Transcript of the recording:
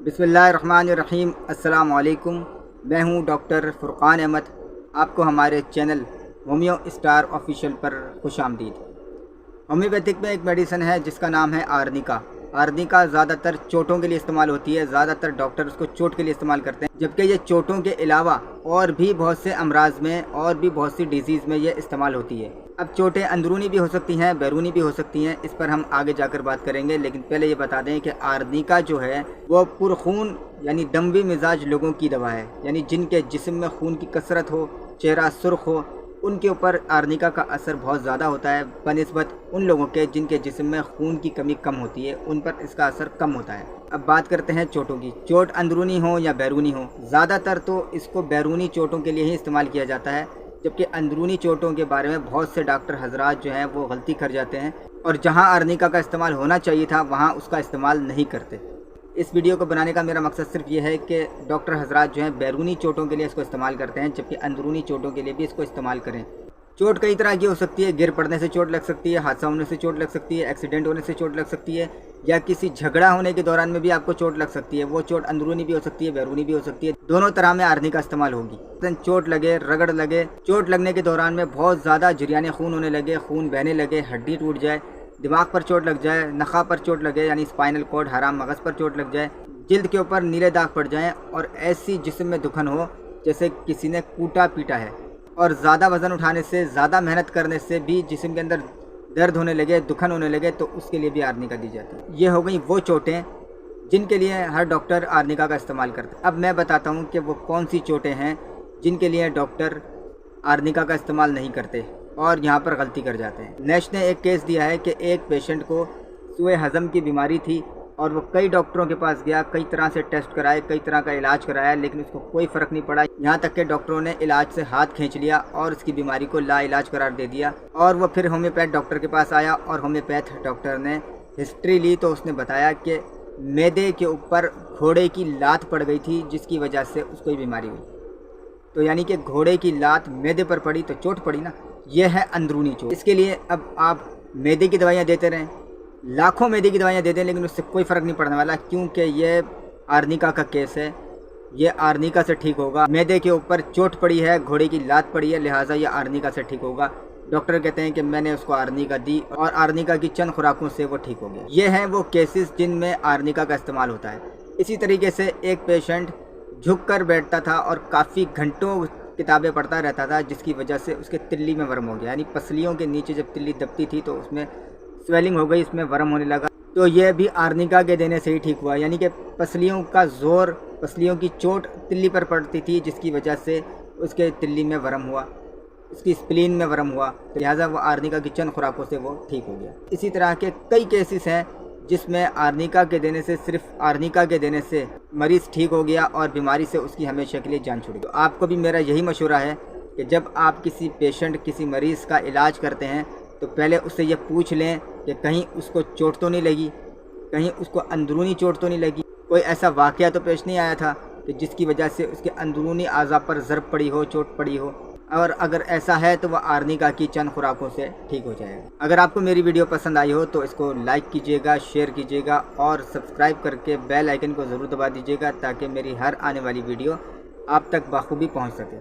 बिस्मिल्लाहिर्रहमानिर्रहीम। अस्सलाम वालेकुम। मैं हूं डॉक्टर फ़ुरक़ान अहमद। आपको हमारे चैनल होम्यो स्टार ऑफिशियल पर खुशामदीद। होम्योपैथिक में एक मेडिसिन है जिसका नाम है आर्निका। आर्निका ज़्यादातर चोटों के लिए इस्तेमाल होती है। ज़्यादातर डॉक्टर उसको चोट के लिए इस्तेमाल करते हैं, जबकि ये चोटों के अलावा और भी बहुत से अमराज में और भी बहुत सी डिजीज़ में ये इस्तेमाल होती है। अब चोटें अंदरूनी भी हो सकती हैं, बैरूनी भी हो सकती हैं। इस पर हम आगे जाकर बात करेंगे, लेकिन पहले ये बता दें कि आर्निका जो है वो पुरखून यानी दम्भी मिजाज लोगों की दवा है। यानी जिनके जिस्म में खून की कसरत हो, चेहरा सुर्ख हो, उनके ऊपर आर्निका का असर बहुत ज़्यादा होता है बनिस्बत उन लोगों के जिनके जिस्म में खून की कमी कम होती है, उन पर इसका असर कम होता है। अब बात करते हैं चोटों की। चोट अंदरूनी हो या बैरूनी हो, ज़्यादातर तो इसको बैरूनी चोटों के लिए ही इस्तेमाल किया जाता है, जबकि अंदरूनी चोटों के बारे में बहुत से डॉक्टर हजरात जो हैं वो गलती कर जाते हैं और जहां आर्निका का इस्तेमाल होना चाहिए था वहां उसका इस्तेमाल नहीं करते। इस वीडियो को बनाने का मेरा मकसद सिर्फ ये है कि डॉक्टर हजरात जो हैं बैरूनी चोटों के लिए इसको इस्तेमाल करते हैं, जबकि अंदरूनी चोटों के लिए भी इसको इस्तेमाल करें। चोट कई तरह की हो सकती है। गिर पड़ने से चोट लग सकती है, हादसा होने से चोट लग सकती है, एक्सीडेंट होने से चोट लग सकती है, या किसी झगड़ा होने के दौरान में भी आपको चोट लग सकती है। वो चोट अंदरूनी भी हो सकती है, बैरूनी भी हो सकती है। दोनों तरह में आर्निका इस्तेमाल होगी। चोट लगे, रगड़ लगे, चोट लगने के दौरान में बहुत ज़्यादा जरियाने खून होने लगे, खून बहने लगे, हड्डी टूट जाए, दिमाग पर चोट लग जाए, नखा पर चोट लगे यानी स्पाइनल कॉर्ड हराम मगज़ पर चोट लग जाए, जिल्द के ऊपर नीले दाग पड़ जाएं और ऐसी जिस्म में दुखन हो जैसे किसी ने कूटा पीटा है, और ज़्यादा वज़न उठाने से, ज़्यादा मेहनत करने से भी जिस्म के अंदर दर्द होने लगे, दुखन होने लगे, तो उसके लिए भी आर्निका दी जाती है। ये हो गई वो चोटें जिनके लिए हर डॉक्टर आर्निका का इस्तेमाल करते हैं। अब मैं बताता हूँ कि वो कौन सी चोटें हैं जिनके लिए डॉक्टर आर्निका का इस्तेमाल नहीं करते और यहाँ पर गलती कर जाते हैं। नेश ने एक केस दिया है कि एक पेशेंट को सूए हज़म की बीमारी थी और वो कई डॉक्टरों के पास गया, कई तरह से टेस्ट कराए, कई तरह का इलाज कराया, लेकिन उसको कोई फ़र्क नहीं पड़ा। यहाँ तक कि डॉक्टरों ने इलाज से हाथ खींच लिया और उसकी बीमारी को लाइलाज करार दे दिया। और वो फिर होम्योपैथ डॉक्टर के पास आया और होम्योपैथ डॉक्टर ने हिस्ट्री ली तो उसने बताया कि मैदे के ऊपर घोड़े की लात पड़ गई थी, जिसकी वजह से उसको ये बीमारी हुई। तो यानी कि घोड़े की लात मैदे पर पड़ी तो चोट पड़ी ना। यह है अंदरूनी चोट। इसके लिए अब आप मैदे की दवाइयाँ देते रहें, लाखों मैदे की दवाइयाँ दे दें, लेकिन उससे कोई फ़र्क नहीं पड़ने वाला, क्योंकि ये आर्निका का केस है। ये आर्निका से ठीक होगा। मैदे के ऊपर चोट पड़ी है, घोड़े की लात पड़ी है, लिहाजा ये आर्निका से ठीक होगा। डॉक्टर कहते हैं कि मैंने उसको आर्निका दी और आर्निका की चंद खुराकों से वो ठीक हो गया। ये हैं वो केसेस जिनमें आर्निका का इस्तेमाल होता है। इसी तरीके से एक पेशेंट झुक कर बैठता था और काफ़ी घंटों किताबें पढ़ता रहता था, जिसकी वजह से उसके तिल्ली में वर्म हो गया। यानी पसलियों के नीचे जब तिल्ली दबती थी तो उसमें स्वेलिंग हो गई, इसमें वर्म होने लगा। तो यह भी आर्निका के देने से ही ठीक हुआ। यानी कि पसलियों का ज़ोर, पसलियों की चोट तिल्ली पर पड़ती थी, जिसकी वजह से उसके तिल्ली में वर्म हुआ, उसकी स्प्लीन में वर्म हुआ, तो लिहाजा वो आर्निका की चंद खुराकों से वो ठीक हो गया। इसी तरह के कई केसेस हैं जिसमें आर्निका के देने से, सिर्फ आर्निका के देने से मरीज़ ठीक हो गया और बीमारी से उसकी हमेशा के लिए जान छूट गई। तो आपको भी मेरा यही मशवरा है कि जब आप किसी पेशेंट, किसी मरीज़ का इलाज करते हैं तो पहले उससे ये पूछ लें कि कहीं उसको चोट तो नहीं लगी, कहीं उसको अंदरूनी चोट तो नहीं लगी, कोई ऐसा वाक़या तो पेश नहीं आया था कि जिसकी वजह से उसके अंदरूनी आज़ा पर ज़रब पड़ी हो, चोट पड़ी हो। और अगर ऐसा है तो वह आर्निका की चंद खुराकों से ठीक हो जाएगा। अगर आपको मेरी वीडियो पसंद आई हो तो इसको लाइक कीजिएगा, शेयर कीजिएगा और सब्सक्राइब करके बेल आइकन को ज़रूर दबा दीजिएगा, ताकि मेरी हर आने वाली वीडियो आप तक बखूबी पहुँच सके।